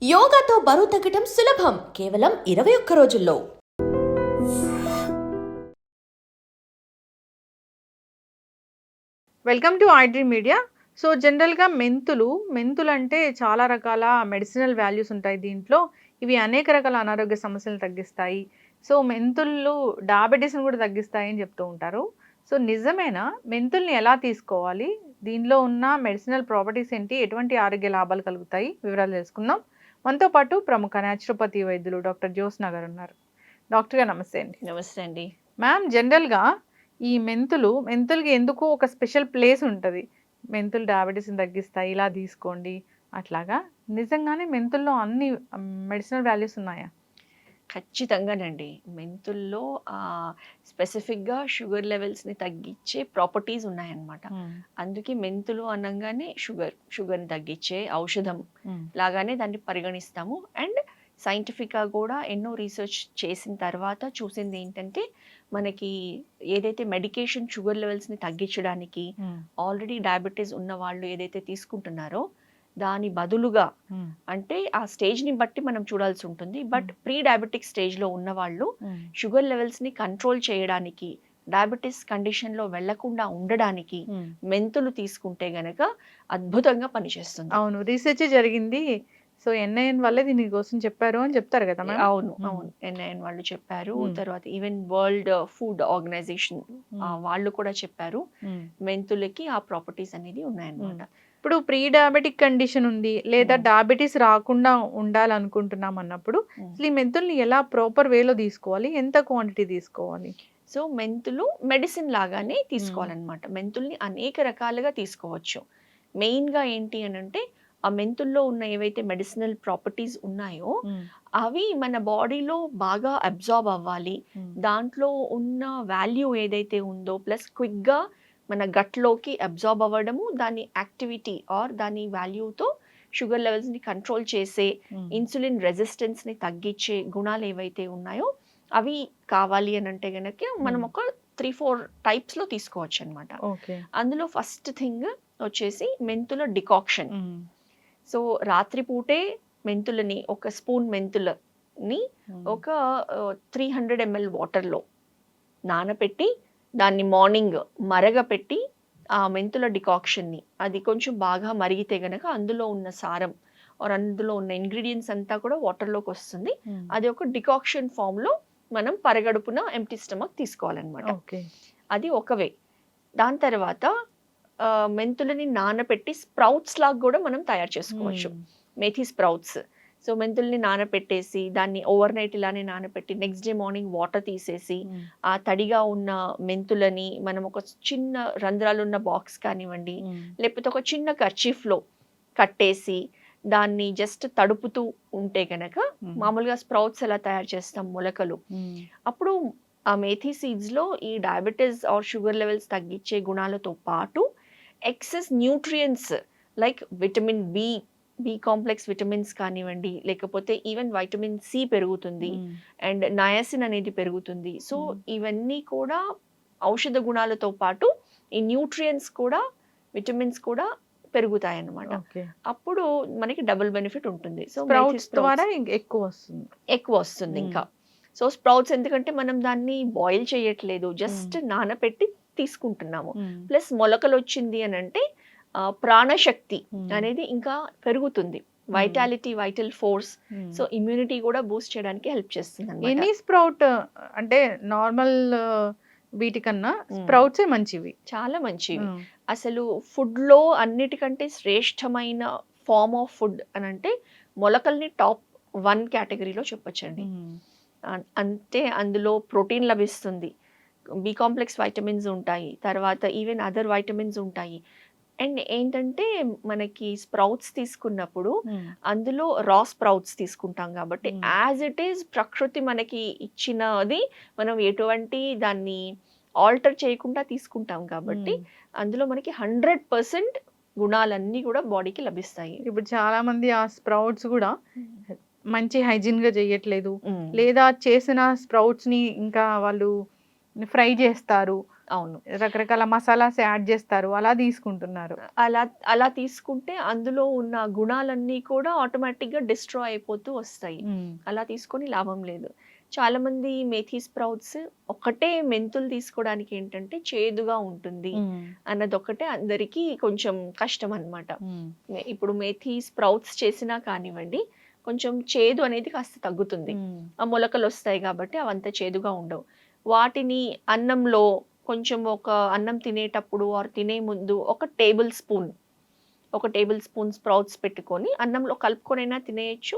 యోగాతో బరువు తగ్గటం సులభం కేవలం 21 రోజుల్లో. Welcome to iDream media. So జనరల్గా మెంతులు అంటే చాలా రకాల మెడిసినల్ వాల్యూస్ ఉంటాయి దీంట్లో. ఇవి అనేక రకాల అనారోగ్య సమస్యలను తగ్గిస్తాయి. సో మెంతులు డయాబెటీస్ని కూడా తగ్గిస్తాయి అని చెప్తూ ఉంటారు. సో నిజమేనా? మెంతుల్ని ఎలా తీసుకోవాలి? దీనిలో ఉన్న మెడిసినల్ ప్రాపర్టీస్ ఏంటి? ఎటువంటి ఆరోగ్య లాభాలు కలుగుతాయి? వివరాలు తెలుసుకుందాం. మనతో పాటు ప్రముఖ న్యాచురోపతి వైద్యులు డాక్టర్ జ్యోత్స్న గారు ఉన్నారు. డాక్టర్ గారు నమస్తే అండి. నమస్తే అండి. మ్యామ్, జనరల్గా ఈ మెంతులకి ఎందుకు ఒక స్పెషల్ ప్లేస్ ఉంటుంది. మెంతులు డయాబెటీస్ని తగ్గిస్తాయి, ఇలా తీసుకోండి అట్లాగా. నిజంగానే మెంతుల్లో అన్ని మెడిసినల్ వాల్యూస్ ఉన్నాయా? ఖచ్చితంగానండి. మెంతుల్లో స్పెసిఫిక్గా షుగర్ లెవెల్స్ని తగ్గించే ప్రాపర్టీస్ ఉన్నాయన్నమాట. అందుకే మెంతులు అనగానే షుగర్ని తగ్గించే ఔషధం లాగానే దాన్ని పరిగణిస్తాము. అండ్ సైంటిఫిక్గా కూడా ఎన్నో రీసెర్చ్ చేసిన తర్వాత చూసింది ఏంటంటే, మనకి ఏదైతే మెడికేషన్ షుగర్ లెవెల్స్ని తగ్గించడానికి ఆల్రెడీ డయాబెటీస్ ఉన్న వాళ్ళు ఏదైతే తీసుకుంటున్నారో దాని బదులుగా, అంటే ఆ స్టేజ్ని బట్టి మనం చూడాల్సి ఉంటుంది. బట్ ప్రీ డయాబెటిక్ స్టేజ్లో ఉన్న వాళ్ళు షుగర్ లెవెల్స్ని కంట్రోల్ చేయడానికి, డయాబెటీస్ కండిషన్లో వెళ్లకుండా ఉండడానికి మెంతులు తీసుకుంటే గనక అద్భుతంగా పనిచేస్తుంది. అవును, రీసెర్చ్ జరిగింది. సో ఎన్ఐఎన్ వల్లే దీని కోసం చెప్పారు అని చెప్తారు కదా. అవును, ఎన్ఐఎన్ వాళ్ళు చెప్పారు. తర్వాత ఈవెన్ వరల్డ్ ఫుడ్ ఆర్గనైజేషన్ వాళ్ళు కూడా చెప్పారు మెంతులకి ఆ ప్రాపర్టీస్ అనేది ఉన్నాయన్నమాట. ఇప్పుడు ప్రీ డయాబెటిక్ కండిషన్ ఉంది, లేదా డయాబెటీస్ రాకుండా ఉండాలనుకుంటున్నాం అన్నప్పుడు అసలు ఈ మెంతుల్ని ఎలా ప్రాపర్ వేలో తీసుకోవాలి? ఎంత క్వాంటిటీ తీసుకోవాలి? సో మెంతులు మెడిసిన్ లాగానే తీసుకోవాలన్నమాట. మెంతుల్ని అనేక రకాలుగా తీసుకోవచ్చు. మెయిన్గా ఏంటి అని అంటే, ఆ మెంతుల్లో ఉన్న ఏవైతే మెడిసినల్ ప్రాపర్టీస్ ఉన్నాయో అవి మన బాడీలో బాగా అబ్జార్బ్ అవ్వాలి. దాంట్లో ఉన్న వాల్యూ ఏదైతే ఉందో ప్లస్ క్విక్గా మన గట్లోకి అబ్జార్బ్ అవ్వడము, దాని యాక్టివిటీ ఆర్ దాని వాల్యూతో షుగర్ లెవెల్స్ని కంట్రోల్ చేసే, ఇన్సులిన్ రెసిస్టెన్స్ని తగ్గించే గుణాలు ఏవైతే ఉన్నాయో అవి కావాలి అని అంటే గనక మనం ఒక 3-4 టైప్స్లో తీసుకోవచ్చు అనమాట. అందులో ఫస్ట్ థింగ్ వచ్చేసి మెంతుల డికాక్షన్. సో రాత్రిపూటే మెంతులని, ఒక స్పూన్ మెంతులని ఒక 300 ml వాటర్లో నానపెట్టి దాన్ని మార్నింగ్ మరగపెట్టి ఆ మెంతుల డికాక్షన్ని, అది కొంచెం బాగా మరిగితే గనక అందులో ఉన్న సారం ఆర్ అందులో ఉన్న ఇంగ్రీడియంట్స్ అంతా కూడా వాటర్లోకి వస్తుంది. అది ఒక డికాక్షన్ ఫామ్లో మనం పరగడుపున ఎంప్టీ స్టమక్ తీసుకోవాలన్నమాట. అది ఒక వే. దాని తర్వాత మెంతులని నానపెట్టి స్ప్రౌట్స్ లాగా కూడా మనం తయారు చేసుకోవచ్చు. మేథీ స్ప్రౌట్స్. సో మెంతుల్ని నానపెట్టేసి దాన్ని ఓవర్ నైట్ ఇలానే నానపెట్టి నెక్స్ట్ డే మార్నింగ్ వాటర్ తీసేసి ఆ తడిగా ఉన్న మెంతులని మనం ఒక చిన్న రంధ్రాలు ఉన్న బాక్స్ కానివ్వండి, లేకపోతే ఒక చిన్న కర్చీఫ్లో కట్టేసి దాన్ని జస్ట్ తడుపుతూ ఉంటే కనుక, మామూలుగా స్ప్రౌట్స్ ఎలా తయారు చేస్తాం మొలకలు, అప్పుడు ఆ మేథీ సీడ్స్లో ఈ డయాబెటీస్ ఆర్ షుగర్ లెవెల్స్ తగ్గించే గుణాలతో పాటు excess nutrients like vitamin B complex vitamins కానివ్వండి, లేకపోతే ఈవెన్ వైటమిన్ సి పెరుగుతుంది అండ్ నయాసిన్ అనేది పెరుగుతుంది. సో ఇవన్నీ కూడా ఔషధ గుణాలతో పాటు ఈ న్యూట్రియంట్స్ కూడా, విటమిన్స్ కూడా పెరుగుతాయి అన్నమాట. అప్పుడు మనకి డబుల్ బెనిఫిట్ ఉంటుంది. సో స్ప్రౌట్స్ ద్వారా ఎక్కువ వస్తుంది ఇంకా. సో స్ప్రౌట్స్ ఎందుకంటే మనం దాన్ని బాయిల్ చేయట్లేదు, జస్ట్ నానపెట్టి తీసుకుంటున్నాము. ప్లస్ మొలకలు వచ్చింది అని అంటే ప్రాణశక్తి అనేది ఇంకా పెరుగుతుంది, vitality, vital force. So immunity కూడా బూస్ట్ చేయడానికి హెల్ప్ చేస్తుంది. ఎనీ స్ప్రౌట్ అంటే నార్మల్ వీటికన్నా స్ప్రౌట్సే మంచివి, చాలా మంచివి. అసలు ఫుడ్లో అన్నిటికంటే శ్రేష్టమైన ఫార్మ్ ఆఫ్ ఫుడ్ అని అంటే మొలకల్ని టాప్ 1 కేటగిరీలో చెప్పొచ్చండి. అంటే అందులో ప్రోటీన్ లభిస్తుంది, బి కాంప్లెక్స్ వైటమిన్స్ ఉంటాయి, తర్వాత ఈవెన్ అదర్ వైటమిన్స్ ఉంటాయి. అండ్ ఏంటంటే మనకి స్ప్రౌట్స్ తీసుకున్నప్పుడు అందులో రా స్ప్రౌట్స్ తీసుకుంటాం కాబట్టి యాజ్ ఇట్ ఈస్ ప్రకృతి మనకి ఇచ్చినది మనం ఎటువంటి దాన్ని ఆల్టర్ చేయకుండా తీసుకుంటాం కాబట్టి అందులో మనకి 100% గుణాలన్నీ కూడా బాడీకి లభిస్తాయి. ఇప్పుడు చాలా మంది ఆ స్ప్రౌట్స్ కూడా మంచి హైజీన్ గా చేయట్లేదు, లేదా చేసిన స్ప్రౌట్స్ ని ఇంకా వాళ్ళు ఫ్రై చేస్తారు, అవును. రకరకాల మసాలాస్ యాడ్ చేస్తారు. అలా తీసుకుంటున్నారు. అలా అలా తీసుకుంటే అందులో ఉన్న గుణాలన్నీ కూడా ఆటోమేటిక్‌గా డిస్ట్రాయ్ అయిపోతూ వస్తాయి. హ్మ్. అలా తీసుకొని లాభం లేదు. చాలామంది మేథీ స్ప్రౌట్స్ ఒక్కటే మెంతులు తీసుకోవడానికి ఏంటంటే చేదుగా ఉంటుంది హ్మ్. అన్నదొక్కటే అందరికీ కొంచెం కష్టం అన్నమాట. హ్మ్. ఇప్పుడు మేథీ స్ప్రౌట్స్ చేసినా కానివ్వండి, కొంచెం చేదు అనేది కాస్త తగ్గుతుంది. హ్మ్. ఆ మొలకలొస్తాయి కాబట్టి అవంత చేదుగా ఉండవు. వాటిని అన్నంలో కొంచెం ఒక అన్నం తినేటప్పుడు ఆర్ తినే ముందు ఒక టేబుల్ స్పూన్ స్ప్రౌట్స్ పెట్టుకొని అన్నంలో కలుపుకొనైనా తినేయొచ్చు.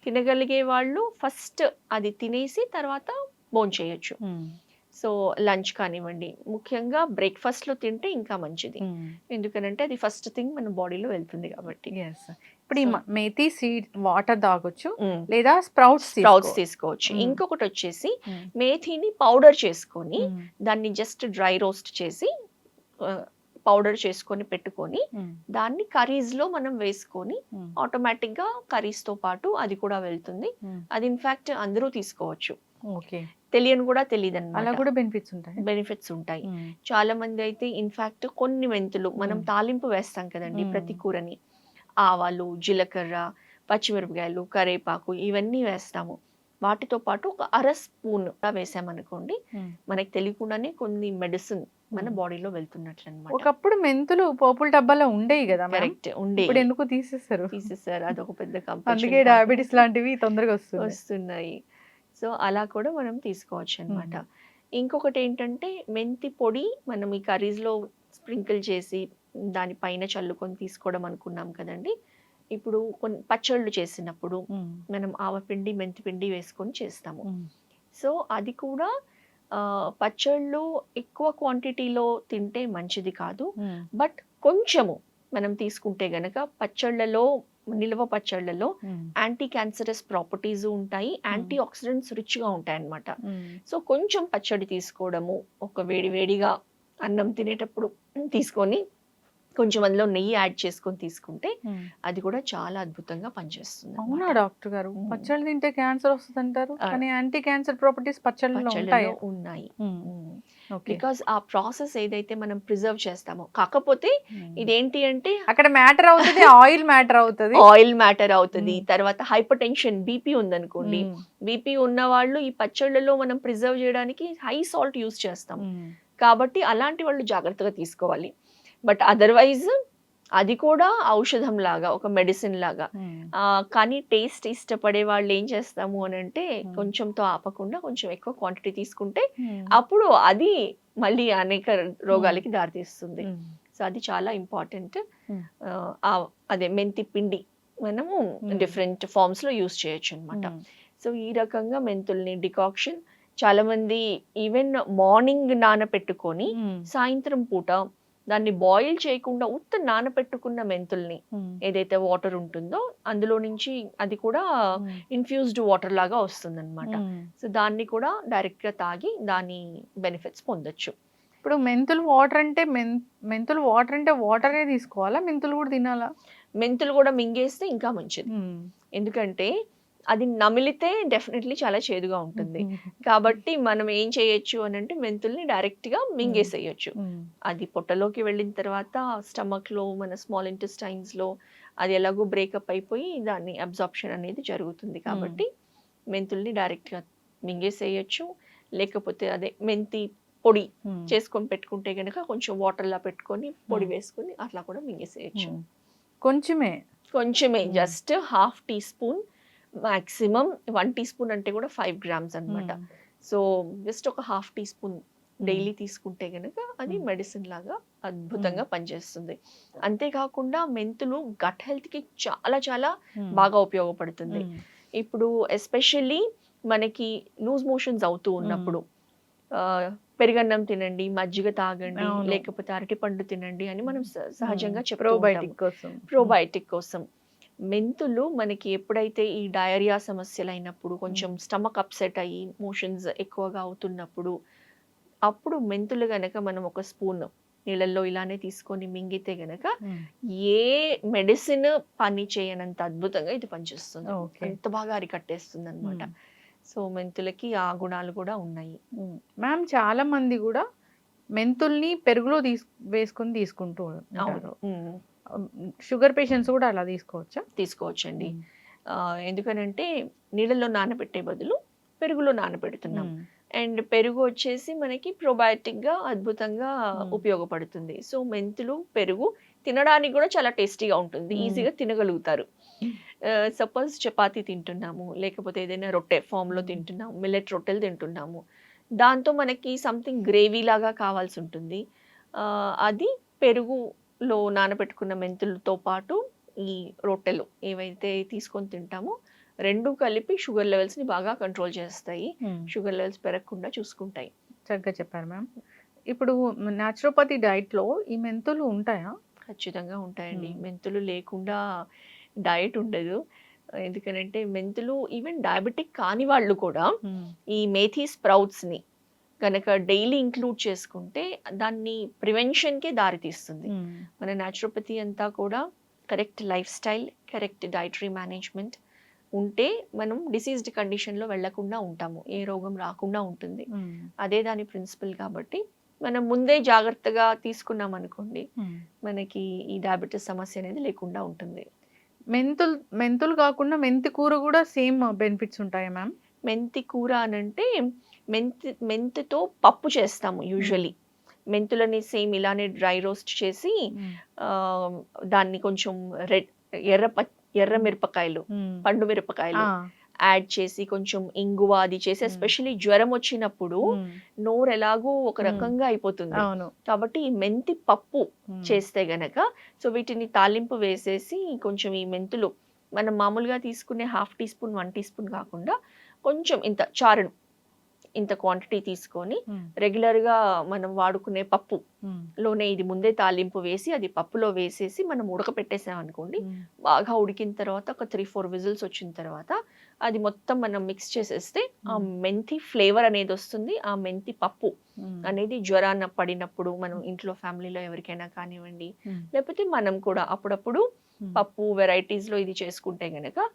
తినగలిగే వాళ్ళు ఫస్ట్ అది తినేసి తర్వాత భోంచేయొచ్చు. హ్మ్. సో, లంచ్ కానివ్వండి, ముఖ్యంగా బ్రేక్‌ఫాస్ట్‌లో తింటే ఇంకా మంచిది. హ్మ్. ఎందుకనంటే అది ఫస్ట్ థింగ్ మన బాడీలో వెళ్తుంది కాబట్టి. యెస్. ఇప్పుడు ఈ సో మేథీ సీడ్ వాటర్ తాగొచ్చు. హ్మ్. లేదా స్ప్రౌట్స్ స్ప్రౌట్స్ తీసుకోవచ్చు. హ్మ్. ఇంకొకటొచ్చేసి హ్మ్. మేథీని పౌడర్ చేసుకొని, హ్మ్. దాన్ని జస్ట్ డ్రై రోస్ట్ చేసి పౌడర్ చేసుకొని పెట్టుకొని, హ్మ్. దాన్ని కర్రీస్‌లో మనం వేసుకొని హ్మ్. ఆటోమేటిక్‌గా కర్రీస్‌తో పాటు అది కూడా వెళ్తుంది. హ్మ్. అది ఇన్‌ఫాక్ట్ అందరూ తీసుకోవచ్చు. ఓకే. తెలియని కూడా అలా తెలీదనమాట. కూడా బెనిఫిట్స్ ఉంటాయా? బెనిఫిట్స్ ఉంటాయి. హ్మ్. చాలా మంది అయితే ఇన్‌ఫాక్ట్ కొన్ని మెంతులు మనం తాలింపు వేస్తాం కదండీ హ్మ్. ప్రతి కూరని. ఆవాలు, జీలకర్ర, పచ్చిమిరపకాయలు, కరేపాకు ఇవన్నీ వేస్తాము. వాటితో పాటు ఒక అర స్పూన్ వేసామనుకోండి, హ్మ్. మనకు తెలియకుండానే కొన్ని మెడిసిన్ మన హ్మ్. బాడీలో వెళ్తున్నట్లనమాట. ఒకప్పుడు మెంతులు పోపుల డబ్బాలో ఉండేయి గదా మ్యామ్. కరెక్ట్. ఉండేయి. ఇప్పుడెందుకు తీసేసారు? తీసేసారు. అదొక పెద్ద అందుకే కంపల్షన్ కాకుండా డయాబెటిస్ లాంటివి తొందరగా వస్తున్నాయి. వస్తున్నాయి. సో, అలా కూడా మనం తీసుకోవచ్చనమాట. హ్మ్. ఇంకొకటేంటంటే మెంతి పొడి మనం ఈ కర్రీస్‌లో స్ప్రింకిల్ చేసి దాని పైన చల్లుకొని తీసుకోవడం అనుకున్నాం కదండీ! ఇప్పుడు కొన్ని పచ్చళ్ళు చేసినప్పుడు హ్మ్. మనం ఆవపిండి, మెంతిపిండి వేసుకొని చేస్తాము. హ్మ్. సో, అది కూడా పచ్చళ్ళు ఎక్కువ క్వాంటిటీలో తింటే మంచిది కాదు. హ్మ్. బట్ కొంచెము మనం తీసుకుంటే గనక నిల్వ పచ్చళ్ళలో హ్మ్. యాంటీ క్యాన్సరస్ ప్రాపర్టీస్ ఉంటాయి. హ్మ్. యాంటీ ఆక్సిడెంట్స్ రిచ్‌గా ఉంటాయన్నమాట. హ్మ్. సో, కొంచెం పచ్చడి తీసుకోవడము, ఒక వేడి వేడిగా అన్నం తినేటప్పుడు తీసుకొని కొంచెం అందులో నెయ్యి యాడ్ చేసుకొని తీసుకుంటే హ్మ్. అది కూడా చాలా అద్భుతంగా పనిచేస్తుందన్నమాట. అవునా డాక్టర్ గారు? హ్మ్. పచ్చళ్ళు తింటే క్యాన్సర్ వస్తదంటారు. ఆ! కానీ యాంటీ క్యాన్సర్ ప్రాపర్టీస్ పచ్చళ్ళలో పచ్చళ్ళలో ఉంటాయా? ఉన్నాయి. హ్మ్. హ్మ్. ఓకే. బికాజ్ ఆ ప్రాసెస్ ఏదైతే మనం ప్రిజర్వ్ చేస్తామో కాకపోతే హ్మ్. ఇదేంటి అంటే అక్కడ మ్యాటర్ అవుతది. ఆయిల్ మ్యాటర్ అవుతది. ఆయిల్ మ్యాటర్ అవుతది. హ్మ్. తర్వాత హైపర్‌టెన్షన్ బీపీ ఉందనుకోండి. హ్మ్. బీపీ ఉన్నవాళ్ళు ఈ పచ్చళ్ళలో మనం ప్రిజర్వ్ చేయడానికి హై సాల్ట్ యూజ్ చేస్తాం. హ్మ్. కాబట్టి అలాంటి వాళ్ళు జాగ్రత్తగా తీసుకోవాలి. బట్ అదర్‌వైజ్ అది కూడా ఔషధం లాగా, ఒక మెడిసిన్ లాగా. హ్మ్. కానీ టేస్ట్ ఇష్టపడే వాళ్ళు ఏం చేస్తాము అనంటే హ్మ్. కొంచెంతో ఆపకుండా కొంచెం ఎక్కువ క్వాంటిటీ తీసుకుంటే హ్మ్. అప్పుడు అది మళ్ళీ అనేక హ్మ్. రోగాలకి దారితీస్తుంది. హ్మ్. సో, అది చాలా ఇంపార్టెంట్. హ్మ్. అదే మెంతి పిండి మనము హ్మ్. డిఫరెంట్ ఫార్మ్స్‌లో యూజ్ చేయొచ్చనమాట. హ్మ్. సో, ఈ రకంగా మెంతుల్ని డికాక్షన్ చాలామంది ఈవెన్ మార్నింగ్ నానపెట్టుకొని హ్మ్. సాయంత్రం పూట దాన్ని బాయిల్ చేయకుండా ఉత్త నానపెట్టుకున్న మెంతుల్ని హ్మ్. ఏదైతే వాటర్ ఉంటుందో అందులో నుంచి అది కూడా హ్మ్. ఇన్‌ఫ్యూజ్డ్ వాటర్ లాగా వస్తుందనమాట. హ్మ్. సో, దాన్ని కూడా డైరెక్ట్‌గా తాగి దాని బెనిఫిట్స్ పొందొచ్చు. ఇప్పుడు మెంతులు వాటర్ అంటే వాటరే తీసుకోవాలా? మెంతులు కూడా తినాలా? మెంతులు కూడా మింగేస్తే ఇంకా మంచిది. హ్మ్. ఎందుకంటే అది నమిలితే డెఫినెట్‌లీ చాలా చేదుగా ఉంటుంది. హ్మ్. కాబట్టి మనం ఏం చేయొచ్చు అనంటే మెంతుల్ని డైరెక్ట్‌గా హ్మ్. మింగేసేయొచ్చు. హ్మ్. అది పొట్టలోకి వెళ్ళిన తర్వాత స్టమక్‌లో మన స్మాల్ ఇంటెస్టైన్స్‌లో అది ఎలాగో బ్రేకప్ అయిపోయి దాన్ని అబ్జార్ప్షన్ అనేది జరుగుతుంది. హ్మ్. కాబట్టి మెంతుల్ని డైరెక్ట్‌గా మింగేసేయొచ్చు. లేకపోతే అదే మెంతి పొడి హ్మ్. చేసుకొని పెట్టుకుంటే గనక కొంచెం వాటర్‌లా పెట్టుకొని పొడి హ్మ్. వేసుకొని అట్లా కూడా మింగేసేయొచ్చు. హ్మ్. కొంచెమే. కొంచెమే హ్మ్. Just half teaspoon maximum 1 teaspoon అంటే కూడా 5 గ్రామ్స్ అన్నమాట. హ్మ్. సో, జస్ట్ ఒక హాఫ్ టీ స్పూన్ హ్మ్. డైలీ తీసుకుంటే గనక అది హ్మ్. మెడిసిన్ లాగా హ్మ్. అద్భుతంగా పనిచేస్తుంది. అంతేకాకుండా మెంతులు గట్ హెల్త్‌కి చాలా చాలా హ్మ్. బాగా ఉపయోగపడుతుంది. హ్మ్. ఇప్పుడు ఎస్పెషల్లీ మనకి లూజ్ మోషన్స్ అవుతూ హ్మ్. ఉన్నప్పుడు పెరుగన్నం తినండి, మజ్జిగ తాగండి, అవును. లేకపోతే అరటిపండు తినండి అని మనం సహజంగా చెప్తూ ఉంటాము. ప్రోబయోటిక్ కోసం. ప్రోబయోటిక్ కోసం. మెంతులు మనకి ఎప్పుడైతే ఈ డయేరియా సమస్యలైనప్పుడు, కొంచెం హ్మ్. స్టమక్ అప్సెట్ అయ్యి, మోషన్స్ ఎక్కువగా అవుతున్నప్పుడు, అప్పుడు మెంతులు గనక మనం ఒక స్పూన్ నీళ్ళల్లో ఇలానే తీసుకొని మింగితే గనక హ్మ్. ఏ మెడిసిన్ పని చేయనంత అద్భుతంగా ఇది పనిచేస్తుంది. ఓకే. అంత బాగా అరికట్టేస్తుందనమాట. హ్మ్. సో, మెంతులకి ఆ గుణాలు కూడా ఉన్నాయి. హ్మ్. మ్యామ్ చాలా మంది గూడా మెంతుల్ని పెరుగులో వేసుకొని తీసుకుంటూ ఉంటారు. అవును. షుగర్ పేషెంట్స్ కూడా అలా తీసుకోవచ్చా? తీసుకోవచ్చండి. ఎందుకనంటే నీళ్ళలో నానబెట్టే బదులు పెరుగులో నానబెడుతున్నాం. అండ్ పెరుగు వచ్చేసి మనకి probiotic అద్భుతంగా ఉపయోగపడుతుంది. సో మెంతులు పెరుగు తినడానికి కూడా చాలా టేస్టీగా ఉంటుంది, ఈజీగా తినగలుగుతారు. సపోజ్ చపాతీ తింటున్నాము, లేకపోతే ఏదైనా రొట్టె ఫామ్లో తింటున్నాము, మిల్లెట్ రొట్టెలు తింటున్నాము, దాంతో మనకి సంథింగ్ గ్రేవీ లాగా కావాల్సి ఉంటుంది. అది పెరుగులో నానబెట్టుకున్న మెంతులతో పాటు ఈ రొట్టెలు ఏవైతే తీసుకొని తింటామో రెండు కలిపి షుగర్ లెవెల్స్ని బాగా కంట్రోల్ చేస్తాయి, షుగర్ లెవెల్స్ పెరగకుండా చూసుకుంటాయి. చక్కగా చెప్పారు మ్యామ్. ఇప్పుడు న్యాచురోపతి డైట్లో ఈ మెంతులు ఉంటాయా? ఖచ్చితంగా ఉంటాయండి. మెంతులు లేకుండా డైట్ ఉండదు. ఎందుకనంటే మెంతులు ఈవెన్ డయాబెటిక్ కాని వాళ్ళు కూడా ఈ మేథీ స్ప్రౌట్స్ని కనుక డైలీ ఇంక్లూడ్ చేసుకుంటే దాన్ని ప్రివెన్షన్కే దారితీస్తుంది. మన న్యాచురోపతి అంతా కూడా correct life style, correct dietary management ఉంటే మనం డిసీజ్డ్ కండిషన్లో వెళ్లకుండా ఉంటాము, ఏ రోగం రాకుండా ఉంటుంది. అదే దాని ప్రిన్సిపల్. కాబట్టి మనం ముందే జాగ్రత్తగా తీసుకున్నాం అనుకోండి, మనకి ఈ డయాబెటీస్ సమస్య అనేది లేకుండా ఉంటుంది. మెంతులు కాకుండా మెంతి కూర కూడా సేమ్ బెనిఫిట్స్ ఉంటాయా మ్యామ్? మెంతి కూర అనంటే మెంతితో పప్పు చేస్తాము యూజువలీ. మెంతులని సేమ్ ఇలానే డ్రై రోస్ట్ చేసి దాన్ని కొంచెం ఎర్ర మిరపకాయలు, పండు మిరపకాయలు యాడ్ చేసి కొంచెం ఇంగువ అది చేసి, ఎస్పెషల్లీ జ్వరం వచ్చినప్పుడు నోరు ఎలాగో ఒక రకంగా అయిపోతుంది కాబట్టి ఈ మెంతి పప్పు చేస్తే గనక, సో వీటిని తాలింపు వేసేసి కొంచెం ఈ మెంతులు మనం మామూలుగా తీసుకునే 1/2 టీ స్పూన్ 1 టీ స్పూన్ కాకుండా కొంచెం ఇంత చారుడు ఇంత క్వాంటిటీ తీసుకొని రెగ్యులర్గా మనం వాడుకునే పప్పులోనే ఇది ముందే తాలింపు వేసి అది పప్పులో వేసేసి మనం ఉడకపెట్టేసాం అనుకోండి, బాగా ఉడికిన తర్వాత ఒక 3-4 విజిల్స్ వచ్చిన తర్వాత అది మొత్తం మనం మిక్స్ చేసేస్తే ఆ మెంతి ఫ్లేవర్ అనేది వస్తుంది. ఆ మెంతి పప్పు అనేది జ్వరాన్ని పడినప్పుడు మనం ఇంట్లో ఫ్యామిలీలో ఎవరికైనా కానివ్వండి, లేకపోతే మనం కూడా అప్పుడప్పుడు పప్పు వెరైటీస్ లో ఇది చేసుకుంటే గనక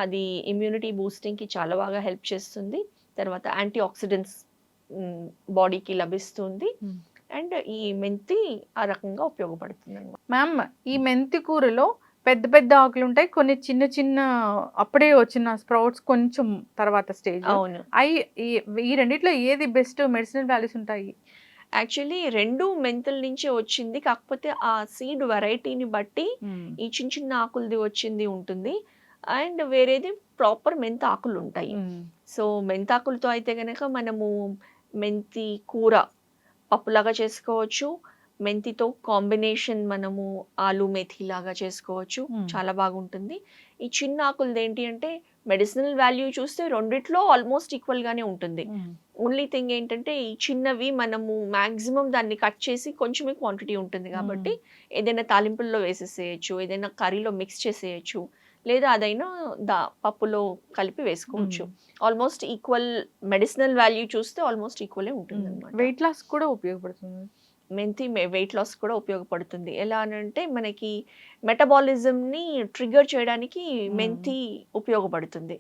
అది ఇమ్యూనిటీ బూస్టింగ్ కి చాలా బాగా హెల్ప్ చేస్తుంది. తర్వాత యాంటీ ఆక్సిడెంట్స్ బాడీకి లభిస్తుంది. అండ్ ఈ మెంతి ఆ రకంగా ఉపయోగపడుతుంది అన్నమాట. మ్యామ్, ఈ మెంతి కూరలో పెద్ద పెద్ద ఆకులు ఉంటాయి, కొన్ని చిన్న చిన్న అప్పుడే వచ్చిన స్ప్రౌట్స్ కొంచెం తర్వాత స్టేజ్. అవును. ఈ రెండిట్లో ఏది బెస్ట్ మెడిసినల్ వాల్యూస్ ఉంటాయి? యాక్చువల్లీ రెండు మెంతుల నుంచి వచ్చింది, కాకపోతే ఆ సీడ్ వెరైటీని బట్టి ఈ చిన్న చిన్న ఆకులది వచ్చింది ఉంటుంది, అండ్ వేరేది ప్రాపర్ మెంతి ఆకులు ఉంటాయి. సో మెంతాకులతో అయితే కనుక మనము మెంతి కూర పప్పులాగా చేసుకోవచ్చు, మెంతితో కాంబినేషన్ మనము ఆలు మెథీ లాగా చేసుకోవచ్చు, చాలా బాగుంటుంది. ఈ చిన్న ఆకులది ఏంటి అంటే మెడిసినల్ వాల్యూ చూస్తే రెండిట్లో ఆల్మోస్ట్ ఈక్వల్ గానే ఉంటుంది. ఓన్లీ థింగ్ ఏంటంటే ఈ చిన్నవి మనము మాక్సిమం దాన్ని కట్ చేసి కొంచెమే క్వాంటిటీ ఉంటుంది కాబట్టి ఏదైనా తాలింపుల్లో వేసేసేయచ్చు, ఏదైనా కర్రీలో మిక్స్ చేసేయచ్చు, లేదా అదైనా పప్పులో కలిపి వేసుకోవచ్చు. ఆల్మోస్ట్ ఈక్వల్ మెడిసినల్ వాల్యూ చూస్తే ఆల్మోస్ట్ ఈక్వలే ఉంటుంది అన్నమాట. వెయిట్ లాస్ కూడా ఉపయోగపడుతుంది మెంతి. వెయిట్ లాస్ కూడా ఉపయోగపడుతుంది. ఎలా అంటే మనకి మెటబాలిజంని ట్రిగర్ చేయడానికి మెంతి ఉపయోగపడుతుంది.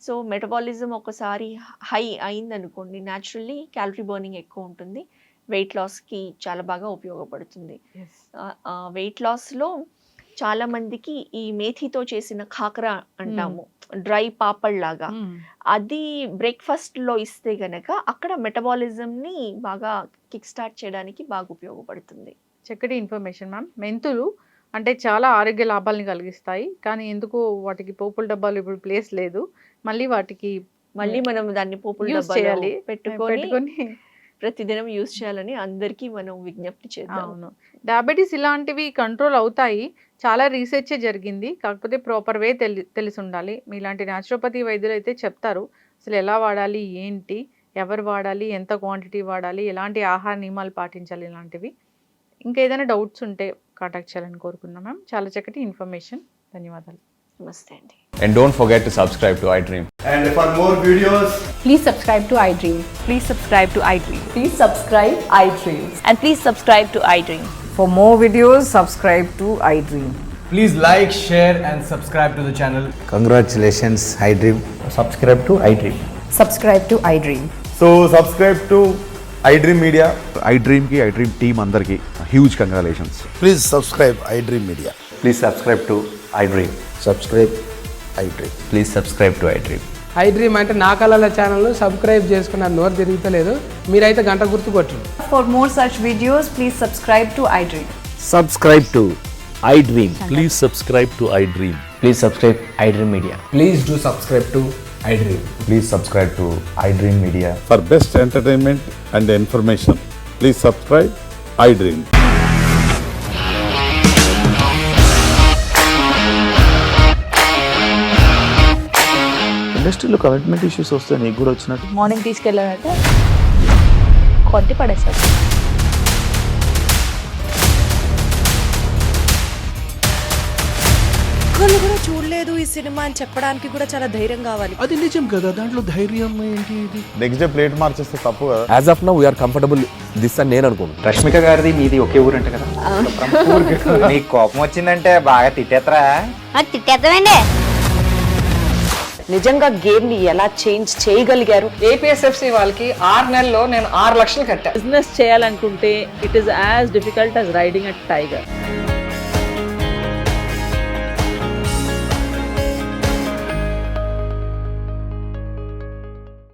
సో మెటబాలిజం ఒకసారి హై అయిందనుకోండి, న్యాచురల్లీ క్యాలరీ బర్నింగ్ ఎక్కువ ఉంటుంది, వెయిట్ లాస్కి చాలా బాగా ఉపయోగపడుతుంది. వెయిట్ లాస్లో చాలా మందికి ఈ మేథీతో చేసిన ఖాకరా అంటాము, డ్రై పాపడ్ లాగా, అది బ్రేక్ఫాస్ట్ లో ఇస్తే గనక అక్కడ మెటబాలిజం ని బాగా కిక్ స్టార్ట్ చేయడానికి బాగా ఉపయోగపడుతుంది. చక్కటి ఇన్ఫర్మేషన్ మ్యామ్. మెంతులు అంటే చాలా ఆరోగ్య లాభాలని కలిగిస్తాయి, కానీ ఎందుకో వాటికి పోపుల డబ్బాలు ఇప్పుడు ప్లేస్ లేదు, మళ్ళీ మనం దాన్ని పోపుల డబ్బాలో పెట్టుకొని ప్రతిదినం యూజ్ చేయాలని అందరికీ మనం విజ్ఞప్తి చేద్దాం. అవును, డయాబెటీస్ ఇలాంటివి కంట్రోల్ అవుతాయి, చాలా రీసెర్చే జరిగింది, కాకపోతే ప్రాపర్ వే తెలిసి ఉండాలి. మీలాంటి న్యాచురోపతి వైద్యులు అయితే చెప్తారు అసలు ఎలా వాడాలి, ఏంటి, ఎవరు వాడాలి, ఎంత క్వాంటిటీ వాడాలి, ఎలాంటి ఆహార నియమాలు పాటించాలి, ఇలాంటివి. ఇంకా ఏదైనా డౌట్స్ ఉంటే కాంటాక్ట్ చేయాలని కోరుకున్నాం మ్యామ్. చాలా చక్కటి ఇన్ఫర్మేషన్, ధన్యవాదాలు. నమస్తే అండి. And don't forget to subscribe to iDream. And for more videos, please subscribe to iDream. Please subscribe to iDream. Please subscribe iDream. And please subscribe to iDream. For more videos, subscribe to iDream. please like, share and subscribe to the channel. Congratulations, iDream. Subscribe to iDream. Subscribe to iDream. So subscribe to iDream Media. iDream team అందరికి huge congratulations. Please subscribe iDream Media. Please subscribe to iDream. Subscribe iDream. Please subscribe to iDream. iDream అంటే నా కళల channel subscribe చేసుకున్న నోరు తిరుగుతలేదు, మీరైతే గంట గుర్తు కొట్టండి. For more such videos, please subscribe to iDream. Subscribe to iDream. Please subscribe to iDream. Please subscribe iDream Media. Please do subscribe to iDream. Please subscribe to iDream Media. For best entertainment and information, please subscribe iDream. ఇండస్ట్రీలో commitment issues వస్తే నీకు కూడా వచ్చినట్టు morning తీసుకెళ్ళాలంటే కొట్టి పడేసాడు. ఒక్కళ్ళు కూడా చూడలేదు ఈ సినిమా అని చెప్పడానికి కూడా చాలా ధైర్యం కావాలి. అది నిజం కదా, దాంట్లో ధైర్యం ఏంటి? ఇది నెక్స్ట్ డే ప్లేట్ మార్చేస్తే తప్పు కదా. As of now we're comfortable this అని నేను అనుకుంటున్నాను. రష్మిక గారిది మీది ఒకే ఊరంట కదా. నీకు కోపం వచ్చిందంటే బాగా తిట్టేత్తరా? తిట్టేద్దామండి. నిజంగా గేమ్ ని ఎలా చేంజ్ చేయగలిగారు? ఏపీఎస్ఎఫ్సి వాళ్ళకి 6 నెలల్లో నేను 6 లక్షలు కట్టా. బిజినెస్ చేయాలనుకుంటే it is as difficult as riding a tiger.